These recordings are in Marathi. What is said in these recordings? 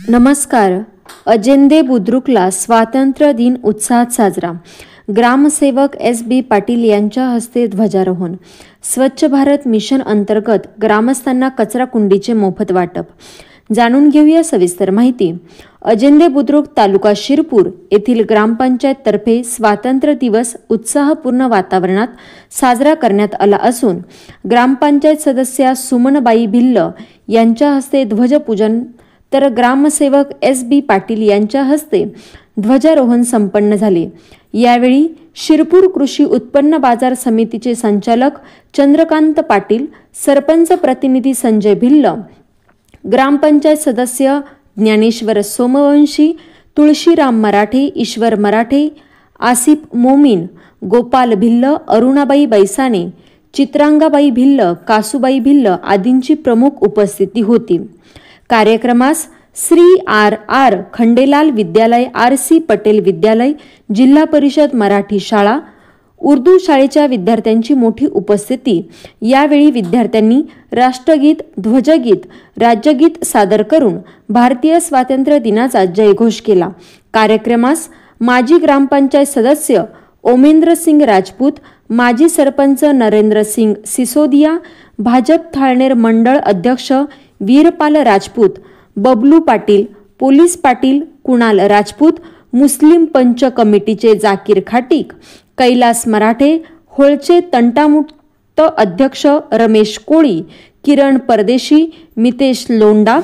नमस्कार. अजेंदे बुद्रुकला स्वातंत्र्य दिन उत्साहात साजरा. ग्रामसेवक SB पाटील यांच्या हस्ते ध्वजारोहण. स्वच्छ भारत मिशन अंतर्गत ग्रामस्थांना कचरा कुंडीचे मोफत वाटप. जाणून घेऊया सविस्तर माहिती. अजेंदे बुद्रुक तालुका शिरपूर येथील ग्रामपंचायत तर्फे स्वातंत्र्य दिवस उत्साहपूर्ण वातावरणात साजरा करण्यात आला असून ग्रामपंचायत सदस्या सुमनबाई भिल्ल यांच्या हस्ते ध्वजपूजन तर ग्रामसेवक SB पाटील यांच्या हस्ते ध्वजारोहण संपन्न झाले. यावेळी शिरपूर कृषी उत्पन्न बाजार समितीचे संचालक चंद्रकांत पाटील, सरपंच प्रतिनिधी संजय भिल्ल, ग्रामपंचायत सदस्य ज्ञानेश्वर सोमवंशी, तुळशीराम मराठे, ईश्वर मराठे, आसिफ मोमीन, गोपाल भिल्ल, अरुणाबाई बैसाने, चित्रांगाबाई भिल्ल, कासूबाई भिल्ल आदींची प्रमुख उपस्थिती होती. कार्यक्रमास श्री RR खंडेलाल विद्यालय, RC पटेल विद्यालय, जिल्हा परिषद मराठी शाळा, उर्दू शाळेच्या विद्यार्थ्यांची मोठी उपस्थिती. यावेळी विद्यार्थ्यांनी राष्ट्रगीत, ध्वजगीत, राज्यगीत सादर करून भारतीय स्वातंत्र्य दिनाचा जयघोष केला. कार्यक्रमास माजी ग्रामपंचायत सदस्य ओमेंद्र सिंग राजपूत, माजी सरपंच नरेंद्र सिंग सिसोदिया, भाजप थाळनेर मंडळ अध्यक्ष वीरपाल राजपूत, बबलू पाटील, पोलीस पाटील कुणाल राजपूत, मुस्लिम पंच कमिटीचे जाकीर खाटीक, कैलास मराठे, होळचे तंटामुक्त अध्यक्ष रमेश कोळी, किरण परदेशी, मितेश लोंडा,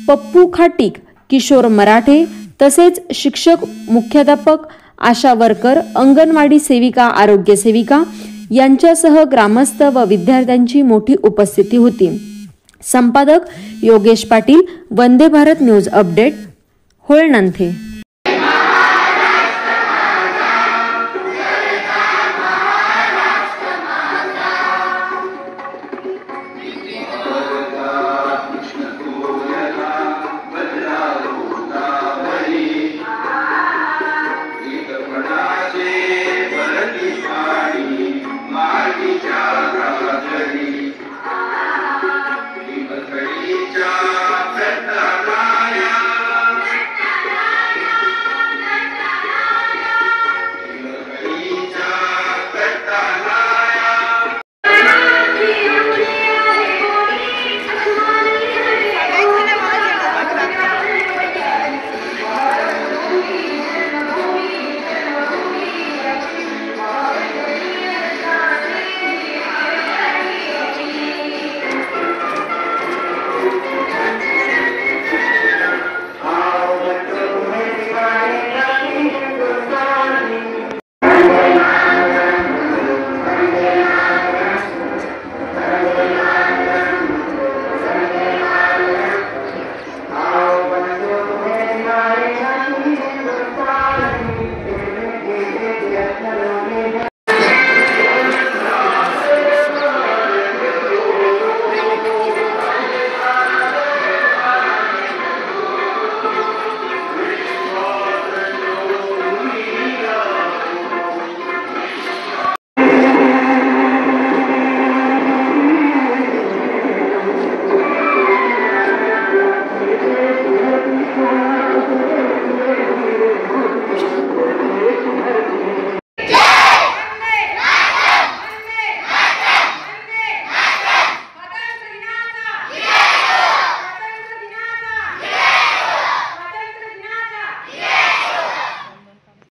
पप्पू खाटीक, किशोर मराठे तसेच शिक्षक, मुख्याध्यापक, आशा वर्कर, अंगणवाडी सेविका, आरोग्य सेविका यांच्यासह ग्रामस्थ व विद्यार्थ्यांची मोठी उपस्थिती होती. संपादक योगेश पाटील, वंदे भारत न्यूज अपडेट, होळनांथे.